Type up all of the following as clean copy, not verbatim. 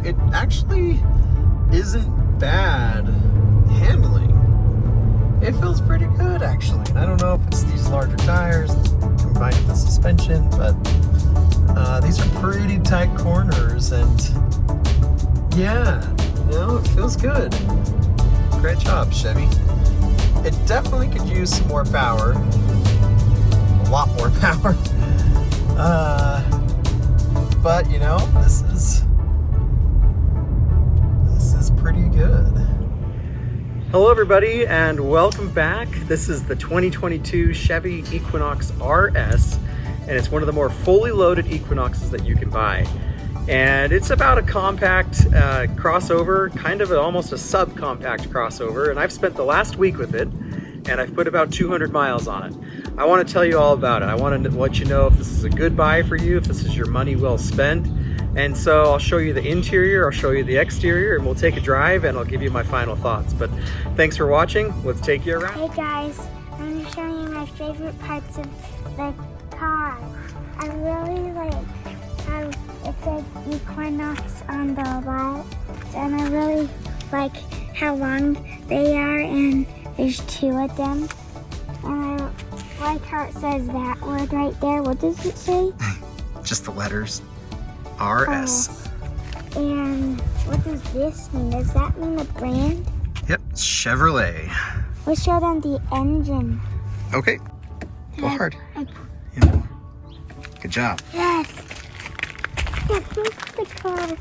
it actually isn't bad handling. It feels pretty good, actually. And I don't know if it's these larger tires combined with the suspension, but these are pretty tight corners, and yeah, it feels good. Great job, Chevy. It definitely could use some more power, a lot more power. But this is pretty good. Hello everybody, and welcome back. This is the 2022 Chevy Equinox RS, and it's one of the more fully loaded Equinoxes that you can buy. And it's about a compact crossover, kind of almost a subcompact crossover, and I've spent the last week with it, and I've put about 200 miles on it. I want to tell you all about it. I want to let you know if this is a good buy for you, if this is your money well spent. And so I'll show you the interior, I'll show you the exterior, and we'll take a drive and I'll give you my final thoughts. But thanks for watching. Let's take you around. Hey guys, I'm going to show you my favorite parts of the car. I really like how it says Equinox on the left, and I really like how long they are, and there's two of them. And I like how it says that word right there. What does it say? Just the letters. RS. And what does this mean? Does that mean the brand? Yep, it's Chevrolet. Let's show them the engine. Okay, go hard. Yeah. Good job. Yes. Yes, look at the car.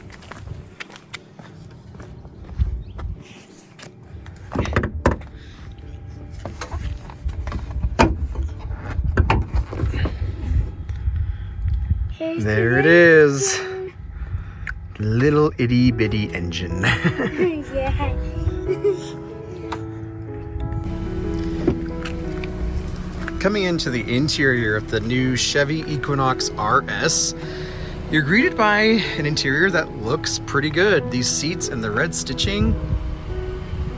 There it is. Little itty bitty engine. Yeah. Coming into the interior of the new Chevy Equinox RS, you're greeted by an interior that looks pretty good. These seats and the red stitching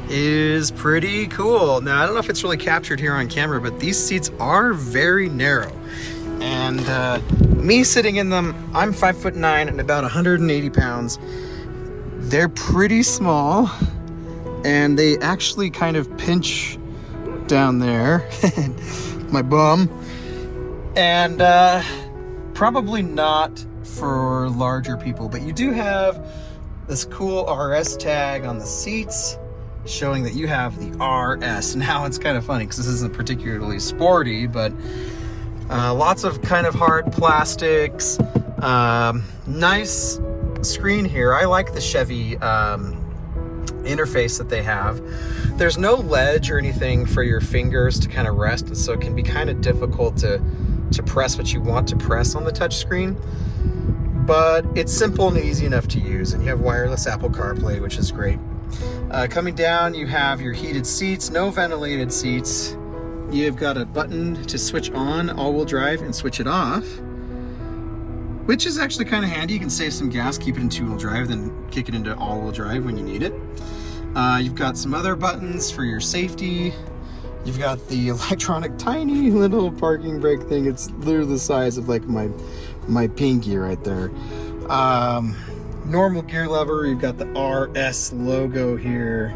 is pretty cool. Now, I don't know if it's really captured here on camera, but these seats are very narrow. And me sitting in them, I'm 5'9" and about 180 pounds. They're pretty small, and they actually kind of pinch down there, my bum. And probably not for larger people, but you do have this cool RS tag on the seats showing that you have the RS. Now it's kind of funny because this isn't particularly sporty, but lots of kind of hard plastics. Nice screen here. I like the Chevy interface that they have. There's no ledge or anything for your fingers to kind of rest, and so it can be kind of difficult to press what you want to press on the touch screen. But it's simple and easy enough to use, and you have wireless Apple CarPlay, which is great. Coming down, you have your heated seats, no ventilated seats. You've got a button to switch on all-wheel drive and switch it off, which is actually kind of handy. You can save some gas, keep it in two-wheel drive, then kick it into all-wheel drive when you need it. You've got some other buttons for your safety. You've got the electronic tiny little parking brake thing. It's literally the size of like my pinky right there. Normal gear lever. You've got the RS logo here.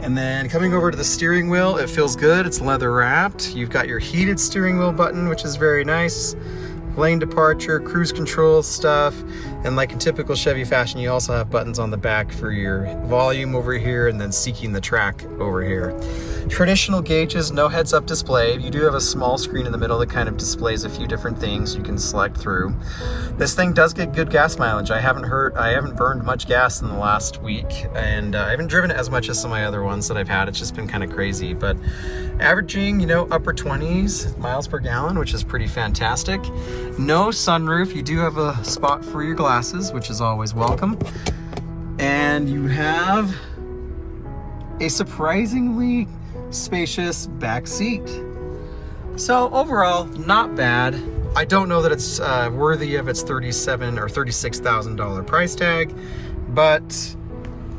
And then coming over to the steering wheel, it feels good. It's leather wrapped. You've got your heated steering wheel button, which is very nice. Lane departure, cruise control stuff. And like in typical Chevy fashion, you also have buttons on the back for your volume over here and then seeking the track over here. Traditional gauges, no heads-up display. You do have a small screen in the middle that kind of displays a few different things you can select through. This thing does get good gas mileage. I haven't burned much gas in the last week, and I haven't driven it as much as some of my other ones that I've had. It's just been kind of crazy, but averaging, upper 20s miles per gallon, which is pretty fantastic. No sunroof. You do have a spot for your glasses, which is always welcome. And you have a surprisingly spacious back seat. So overall, not bad. I don't know that it's worthy of its $37,000 or $36,000 price tag, but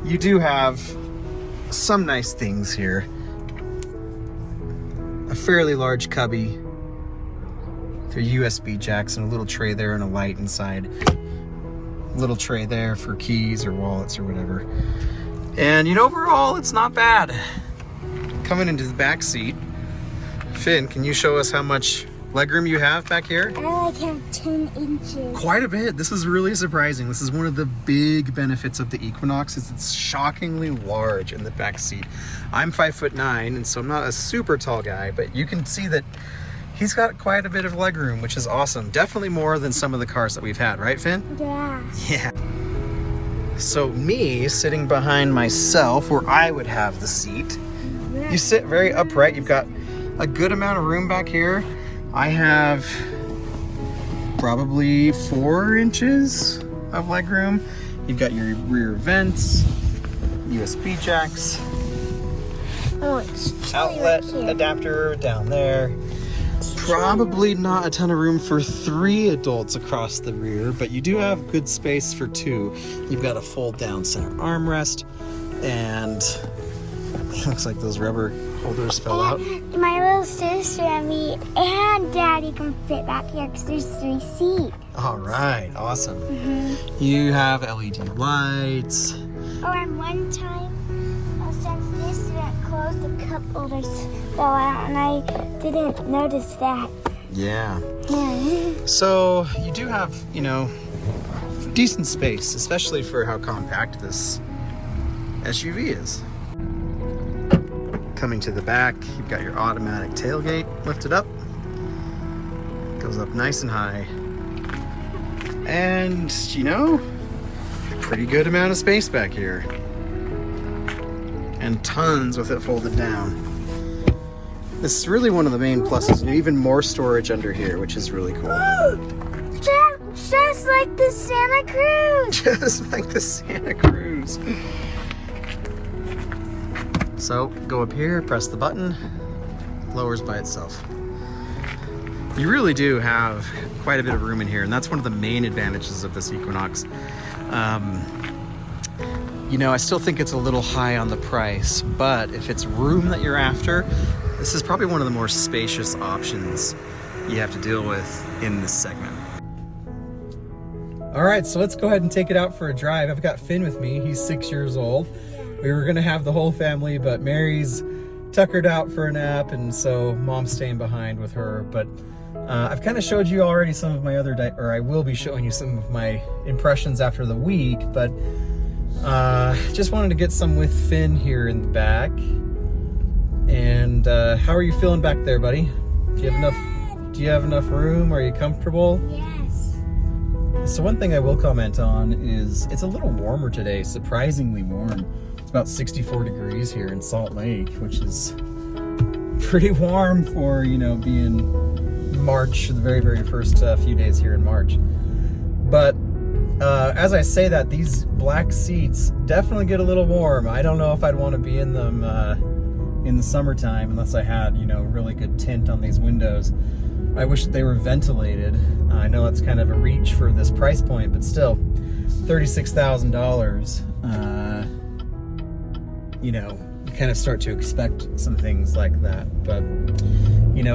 you do have some nice things here. A fairly large cubby, through USB jacks and a little tray there and a light inside. little tray there for keys or wallets or whatever. And overall, it's not bad. Coming into the back seat, Finn, can you show us how much legroom you have back here? I have 10 inches. Quite a bit. This is really surprising. This is one of the big benefits of the Equinox, is it's shockingly large in the back seat. I'm 5'9", and so I'm not a super tall guy, but you can see that he's got quite a bit of legroom, which is awesome. Definitely more than some of the cars that we've had, right, Finn? Yeah. Yeah. So me sitting behind myself, where I would have the seat, you sit very upright. You've got a good amount of room back here. I have probably 4 inches of legroom. You've got your rear vents, USB jacks, it's outlet right adapter down there. Probably not a ton of room for 3 adults across the rear, but you do have good space for 2. You've got a fold down center armrest, and it looks like those rubber holders fell out. My little sister and me and Daddy can fit back here because there's 3 seats. All right, awesome. You have LED lights. Oh, and one time, since this didn't close, the cup holders fell out, and I didn't notice that. Yeah. Yeah. So you do have, decent space, especially for how compact this SUV is. Coming to the back, you've got your automatic tailgate lifted up. Goes up nice and high. And, pretty good amount of space back here. And tons with it folded down. This is really one of the main pluses. Even more storage under here, which is really cool. Just like the Santa Cruz. Just like the Santa Cruz. So go up here, press the button, lowers by itself. You really do have quite a bit of room in here, and that's one of the main advantages of this Equinox. I still think it's a little high on the price, but if it's room that you're after, this is probably one of the more spacious options you have to deal with in this segment. All right, so let's go ahead and take it out for a drive. I've got Finn with me. He's 6 years old. We were gonna have the whole family, but Mary's tuckered out for a nap, and so Mom's staying behind with her. But I've kind of showed you already some of my other, or I will be showing you some of my impressions after the week, but just wanted to get some with Finn here in the back. And how are you feeling back there, buddy? Do you have enough room? Are you comfortable? Yes. So one thing I will comment on is it's a little warmer today, surprisingly warm. It's about 64 degrees here in Salt Lake, which is pretty warm for, being March, the very, very first few days here in March. But as I say that, these black seats definitely get a little warm. I don't know if I'd want to be in them in the summertime unless I had, really good tint on these windows. I wish that they were ventilated. I know that's kind of a reach for this price point, but still, $36,000. You kind of start to expect some things like that. But,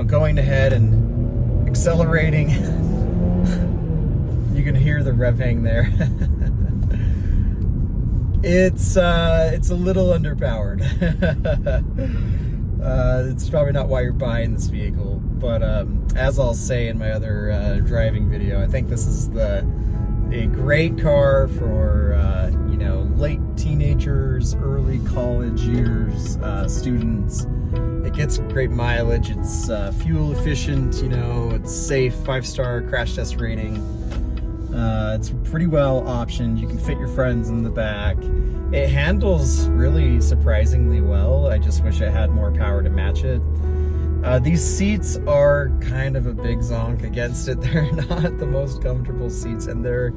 going ahead and accelerating, you can hear the revving there. It's a little underpowered. It's probably not why you're buying this vehicle, but as I'll say in my other driving video, I think this is a great car for late teenagers, early college years, students. It gets great mileage. It's fuel efficient. It's safe, 5-star crash test rating. It's pretty well optioned. You can fit your friends in the back. It handles really surprisingly well. I just wish it had more power to match it. These seats are kind of a big zonk against it. They're not the most comfortable seats, and they're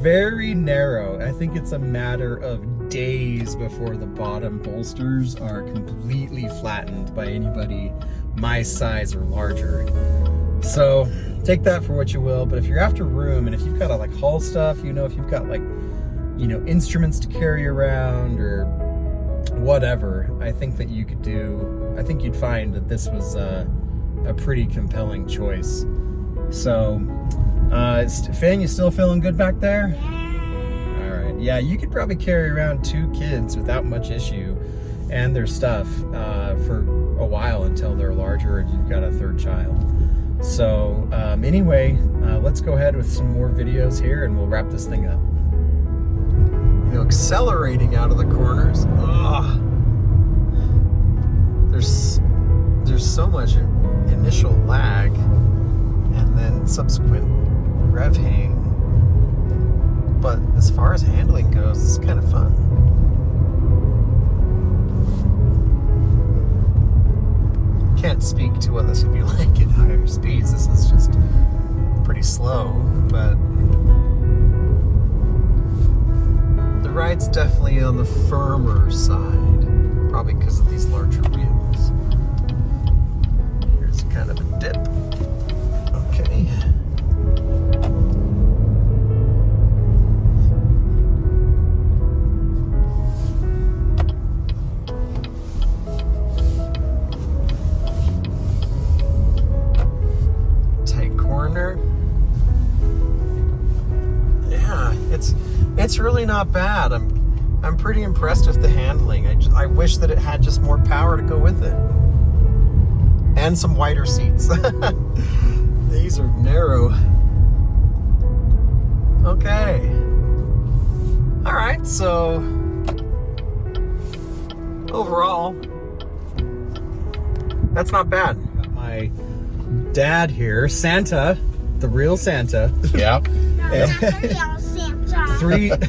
very narrow. I think it's a matter of days before the bottom bolsters are completely flattened by anybody my size or larger. So take that for what you will, but if you're after room, and if you've got to haul stuff, if you've got instruments to carry around or whatever, I think that you'd find that this was a pretty compelling choice. So Finn, you still feeling good back there? Yeah. All right. Yeah, you could probably carry around 2 kids without much issue and their stuff for a while until they're larger and you've got a 3rd child. So anyway, let's go ahead with some more videos here and we'll wrap this thing up. You know, accelerating out of the corners. Ugh. There's so much initial lag and then subsequent rev hang. But as far as handling goes, it's kind of fun. Can't speak to what this would be like at higher speeds. This is just pretty slow, but the ride's definitely on the firmer side, probably because of these larger wheels. Here's kind of a dip. Okay. Yeah, it's really not bad. I'm pretty impressed with the handling. I wish that it had just more power to go with it, and some wider seats. These are narrow. Okay. All right. So overall, that's not bad. Got my dad here, Santa. The real Santa. Yeah. No, not the real Santa. 3. I have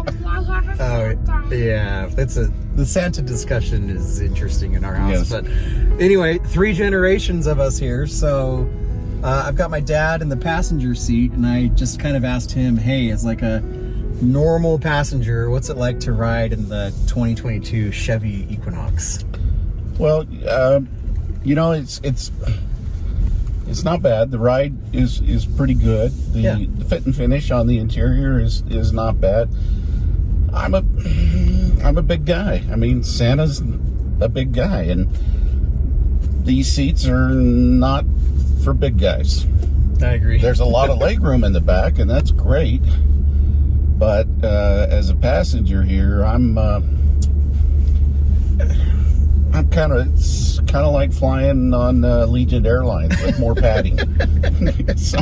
a Santa. Yeah, the Santa discussion is interesting in our house. Yes. But anyway, 3 generations of us here. So I've got my dad in the passenger seat, and I just kind of asked him, hey, as like a normal passenger, what's it like to ride in the 2022 Chevy Equinox? Well, you know, it's not bad. The ride is pretty good. The fit and finish on the interior is not bad. I'm a big guy. I mean, Santa's a big guy, and these seats are not for big guys. I agree. There's a lot of legroom in the back, and that's great. But as a passenger here, I'm kind of like flying on Legion Airlines with more padding. So,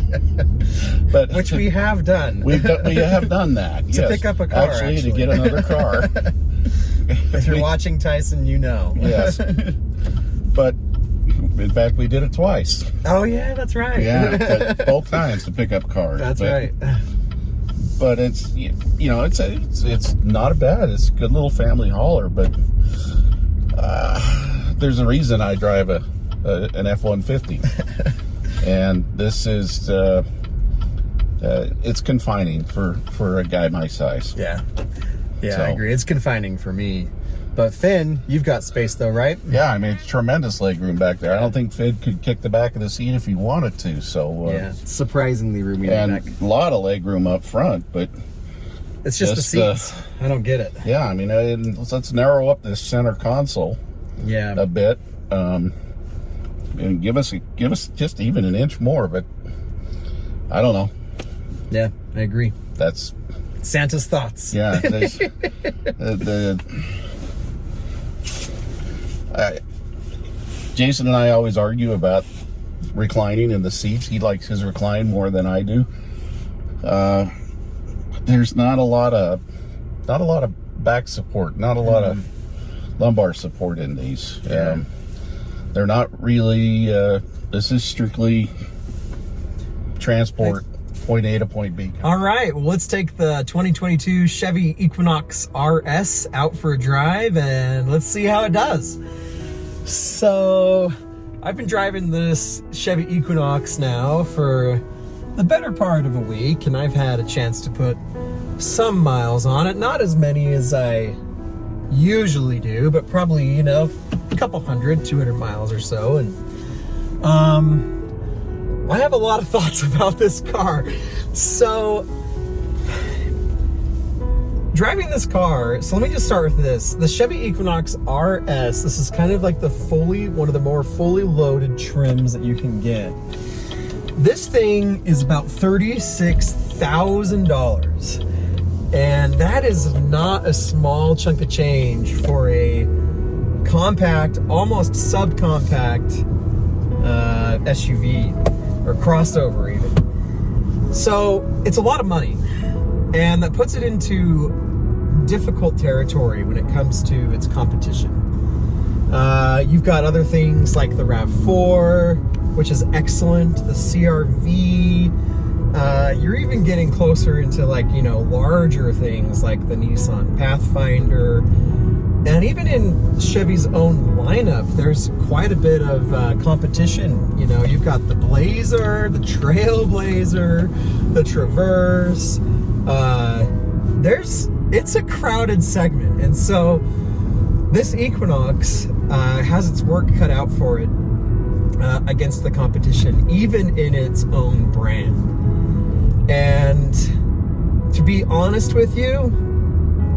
but Which we have done. we have done that. To yes. pick up a car, actually, to get another car. If you're watching Tyson, you know. Yes. But in fact, we did it twice. Oh yeah, that's right. Yeah, but both times to pick up cars. That's right. But it's it's not bad. It's a good little family hauler, but there's a reason I drive an F-150, and this is it's confining for a guy my size. Yeah, So- I agree. It's confining for me. But Finn, you've got space though, right? Yeah, I mean, it's tremendous legroom back there. I don't think Finn could kick the back of the seat if he wanted to. So Yeah, surprisingly roomy in and the back. a lot of legroom up front, but It's just the seats. I don't get it. yeah, I mean, let's narrow up this center console Yeah. a bit, and give us just even an inch more. But I don't know. Yeah, I agree. That's Santa's thoughts. yeah. Jason and I always argue about reclining in the seats. He likes his recline more than I do. There's not a lot of back support, not a lot of lumbar support in these. Yeah. They're not really. This is strictly transport, point A to point B. All right, well, let's take the 2022 Chevy Equinox RS out for a drive and let's see how it does. So, I've been driving this Chevy Equinox now for the better part of a week, and I've had a chance to put some miles on it. Not as many as I usually do, but probably, a couple 200 miles or so. And I have a lot of thoughts about this car. So, driving this car, so let me just start with this. The Chevy Equinox RS, this is kind of like one of the more fully loaded trims that you can get. This thing is about $36,000. And that is not a small chunk of change for a compact, almost subcompact SUV or crossover even. So it's a lot of money, and that puts it into difficult territory when it comes to its competition. You've got other things like the RAV4, which is excellent, the CR-V. You're even getting closer into, like, you know, larger things like the Nissan Pathfinder. And even in Chevy's own lineup, there's quite a bit of competition. You know, you've got the Blazer, the Trailblazer, the Traverse. It's a crowded segment. And so this Equinox has its work cut out for it against the competition, even in its own brand. And to be honest with you,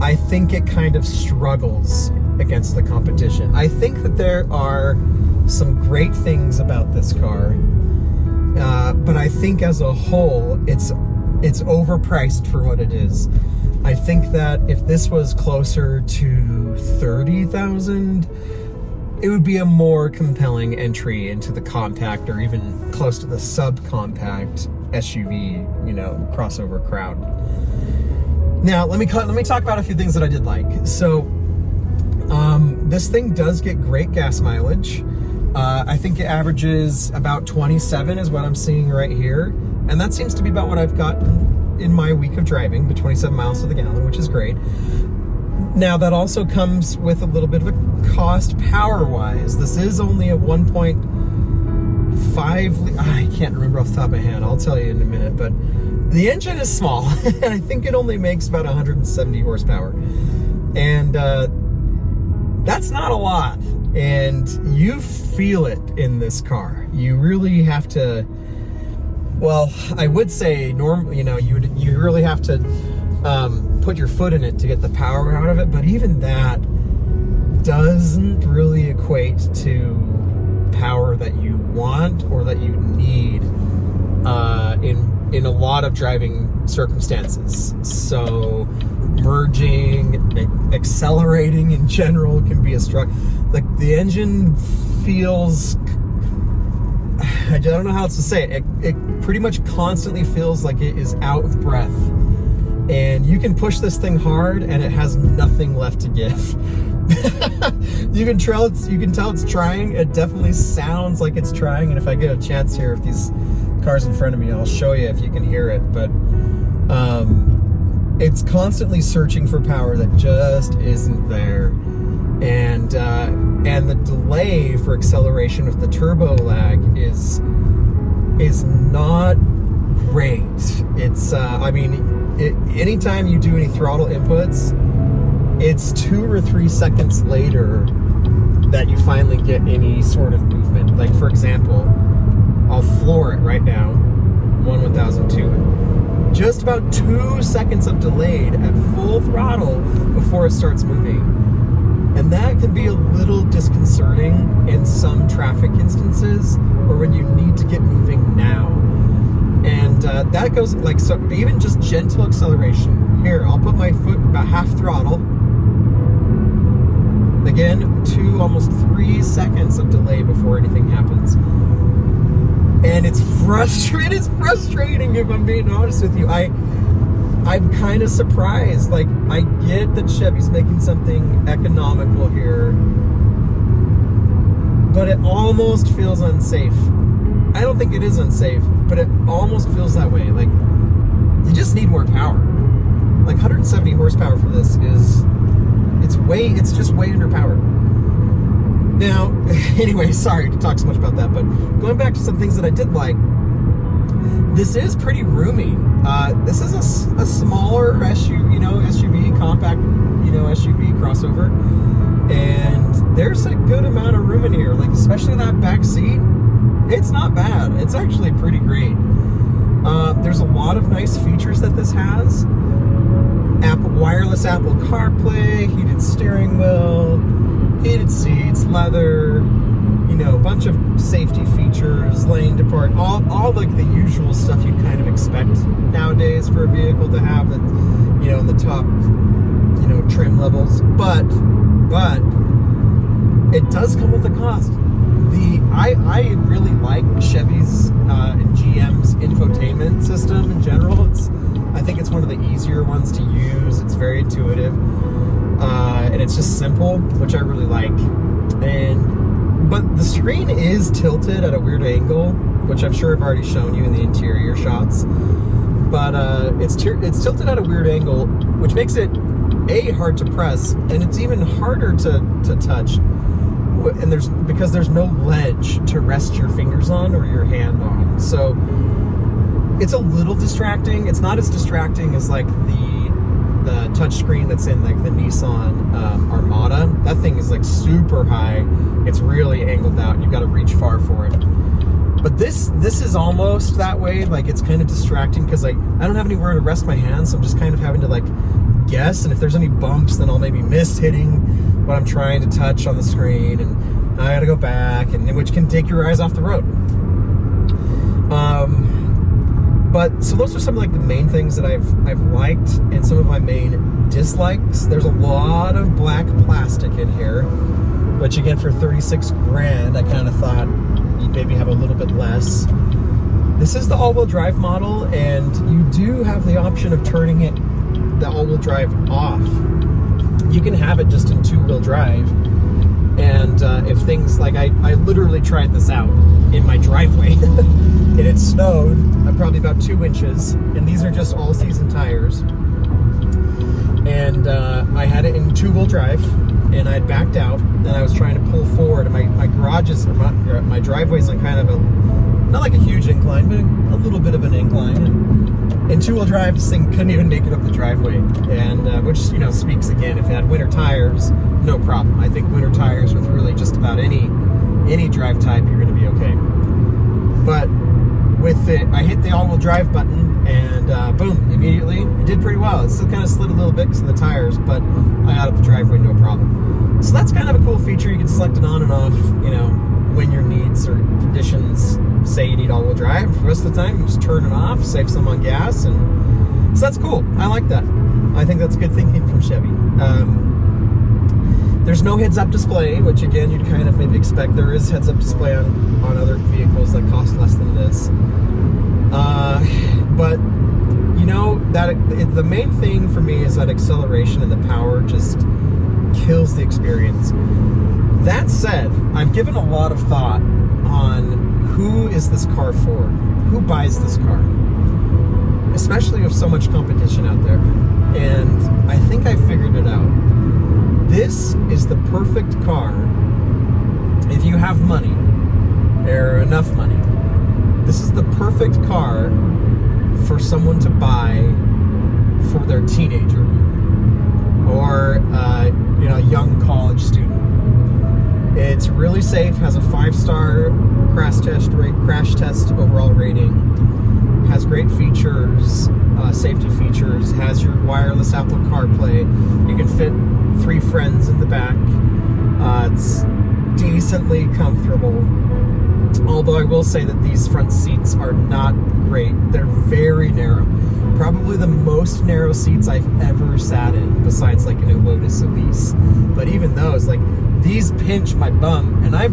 I think it kind of struggles against the competition. I think that there are some great things about this car, but I think as a whole, it's overpriced for what it is. I think that if this was closer to 30,000, it would be a more compelling entry into the compact or even close to the subcompact SUV, you know, crossover crowd. Now, let me talk about a few things that I did like. So, this thing does get great gas mileage. I think it averages about 27 is what I'm seeing right here. And that seems to be about what I've gotten in my week of driving, the 27 miles to the gallon, which is great. Now, that also comes with a little bit of a cost power-wise. This is only a 1.5, I can't remember off the top of my head. I'll tell you in a minute, but the engine is small. I think it only makes about 170 horsepower. And that's not a lot. And you feel it in this car. You really have to, well, I would say normally, you know, you really have to put your foot in it to get the power out of it. But even that doesn't really equate to power that you want or that you need in a lot of driving circumstances. So merging, accelerating in general can be a struggle. Like, the engine feels, I don't know how else to say it. It pretty much constantly feels like it is out of breath. And you can push this thing hard and it has nothing left to give. You can tell it's trying. It definitely sounds like it's trying. And if I get a chance here, if these cars in front of me, I'll show you if you can hear it. But it's constantly searching for power that just isn't there. And the delay for acceleration with the turbo lag is not great. It's I mean, anytime you do any throttle inputs, it's 2 or 3 seconds later that you finally get any sort of movement. Like, for example, I'll floor it right now, 1/1002. Just about 2 seconds of delayed at full throttle before it starts moving. And that can be a little disconcerting in some traffic instances or when you need to get moving now. And that goes, like, so even just gentle acceleration. Here, I'll put my foot about half throttle. Again, 2, almost 3 seconds of delay before anything happens. And it's frustrating if I'm being honest with you. I'm kind of surprised. Like, I get that Chevy's making something economical here, but it almost feels unsafe. I don't think it is unsafe, but it almost feels that way. Like, you just need more power. Like, 170 horsepower for this it's just way underpowered. Now, anyway, sorry to talk so much about that, but going back to some things that I did like, this is pretty roomy. This is a smaller SUV, compact, SUV crossover, and there's a good amount of room in here. Like, especially that back seat, it's not bad. It's actually pretty great. There's a lot of nice features that this has. Wireless Apple CarPlay, heated steering wheel, heated seats, leather, you know, a bunch of safety features, lane depart, all like the usual stuff you'd kind of expect nowadays for a vehicle to have, that, you know, in the top, you know, trim levels. But it does come with a cost. I really like Chevy's and GM's infotainment system in general. I think it's one of the easier ones to use. It's very intuitive, and it's just simple, which I really like. But the screen is tilted at a weird angle, which I'm sure I've already shown you in the interior shots. But it's tilted at a weird angle, which makes it hard to press, and it's even harder to touch. And because there's no ledge to rest your fingers on or your hand on, so it's a little distracting. It's not as distracting as like the touch screen that's in like the Nissan Armada. That thing is like super high. It's really angled out, and you've got to reach far for it. But this is almost that way. Like, it's kind of distracting because like I don't have anywhere to rest my hands, so I'm just kind of having to like guess, and if there's any bumps, then I'll maybe miss hitting what I'm trying to touch on the screen, and I gotta go back, and which can take your eyes off the road. But so those are some of like the main things that I've liked, and some of my main dislikes. There's a lot of black plastic in here, which again, for 36 grand, I kind of thought you'd maybe have a little bit less. This is the all-wheel drive model, and you do have the option of turning the all-wheel drive off. You can have it just in two-wheel drive, and if things like I literally tried this out in my driveway and it snowed probably about 2 inches, and these are just all-season tires, and I had it in two-wheel drive, and I'd backed out, and I was trying to pull forward, and my garages, or my driveway's on kind of a, not like a huge incline, but a little bit of an incline, and in two-wheel drive, this thing couldn't even make it up the driveway, and which, you know, speaks again, if it had winter tires, no problem. I think winter tires with really just about any drive type, you're going to be okay. But with it, I hit the all-wheel drive button, and boom, immediately, it did pretty well. It still kind of slid a little bit because of the tires, but I got up the driveway, no problem. So that's kind of a cool feature. You can select it on and off, you know, when your needs or conditions say you need all-wheel drive. The rest of the time, you just turn it off, save some on gas, and so that's cool. I like that. I think that's good thinking from Chevy. There's no heads-up display, which again, you'd kind of maybe expect. There is heads-up display on other vehicles that cost less than this. But, you know, the main thing for me is that acceleration and the power just kills the experience. That said, I've given a lot of thought on who is this car for? Who buys this car? Especially with so much competition out there. And I think I figured it out. This is the perfect car if you have money, or enough money. This is the perfect car for someone to buy for their teenager, or you know, a young college student. It's really safe, has a 5-star crash test overall rating, has great features, safety features, has your wireless Apple CarPlay. You can fit 3 friends in the back. It's decently comfortable, although I will say that these front seats are not great. They're very narrow, probably the most narrow seats I've ever sat in, besides like in a Lotus Elise. But even those, like, these pinch my bum, and I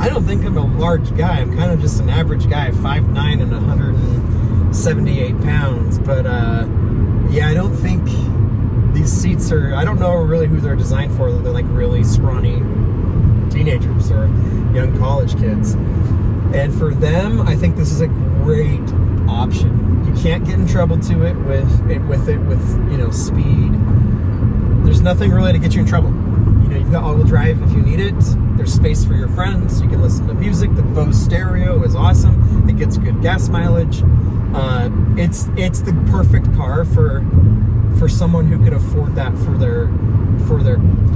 don't think I'm a large guy. I'm kind of just an average guy, 5'9" and 178 pounds. But yeah, I don't think these seats are, I don't know really who they're designed for. They're like really scrawny teenagers or young college kids. And for them, I think this is a great option. You can't get in trouble with you know, speed. There's nothing really to get you in trouble. You know, you've got all-wheel drive if you need it. There's space for your friends. You can listen to music. The Bose stereo is awesome. It gets good gas mileage. It's the perfect car for someone who could afford that for their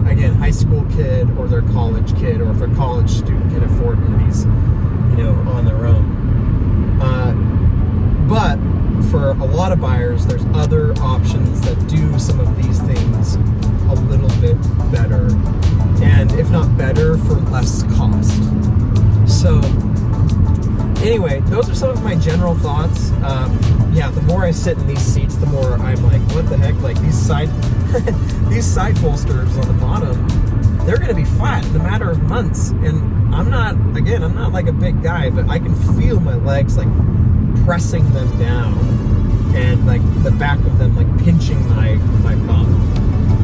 again, high school kid or their college kid, or if a college student can afford one of these, you know, on their own. But for a lot of buyers, there's other options that do some of these things a little bit better, and if not better, for less cost. So anyway, those are some of my general thoughts. Yeah, the more I sit in these seats, the more I'm like, what the heck? Like these side these side bolsters on the bottom, they're gonna be flat in a matter of months. And I'm not like a big guy, but I can feel my legs like pressing them down, and like the back of them like pinching my bum.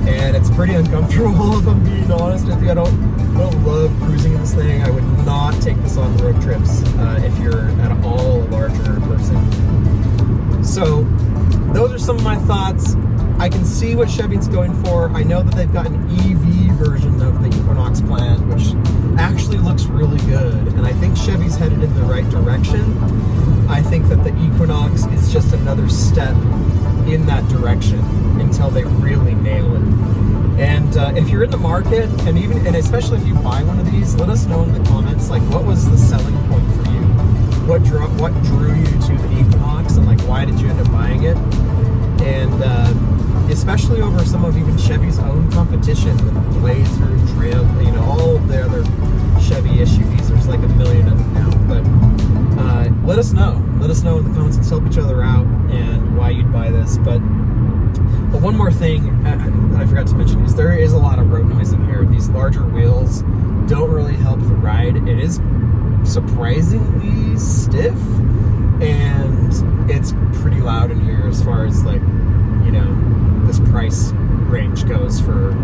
And it's pretty uncomfortable, if I'm being honest with you. I don't love cruising in this thing. I would not take this on road trips if you're at all a larger person. So those are some of my thoughts. I can see what Chevy's going for. I know that they've got an EV version of the Equinox planned, which actually looks really good. And I think Chevy's headed in the right direction. I think that the Equinox is just another step in that direction until they really nail it. And if you're in the market, and especially if you buy one of these, let us know in the comments, like, what was the selling point for you? What drew you to the Equinox, and like, why did you end up buying it? And especially over some of even Chevy's own competition, the Blazer, Trim, you know, all of the other Chevy SUVs. There's like a million of them now. But let us know. Let us know in the comments. Let's help each other out and why you'd buy this. But one more thing that I forgot to mention is there is a lot of road noise in here. These larger wheels don't really help the ride. It is surprisingly stiff, and it's pretty loud in here as far as, like, you know, this price range goes for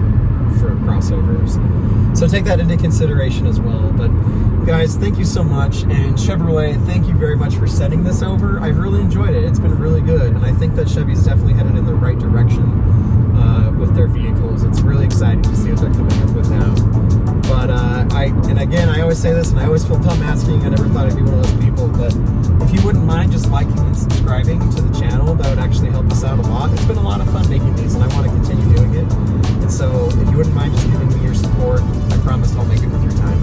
crossovers. So take that into consideration as well. But guys, thank you so much. And Chevrolet, thank you very much for sending this over. I've really enjoyed it. It's been really good. And I think that Chevy's definitely headed in the right direction with their vehicles. It's really exciting to see what they're coming up with now. But I always say this, and I always feel dumb asking. I never thought I'd be one of those people. But if you wouldn't mind just liking and subscribing to the channel, that would actually help us out a lot. It's been a lot of fun making these, and I want to continue doing it. And so if you wouldn't mind just giving me your support, I promise I'll make it with your time.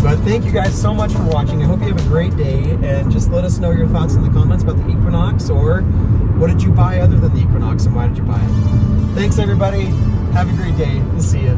But thank you guys so much for watching. I hope you have a great day, and just let us know your thoughts in the comments about the Equinox, or what did you buy other than the Equinox, and why did you buy it? Thanks everybody. Have a great day. We'll see you.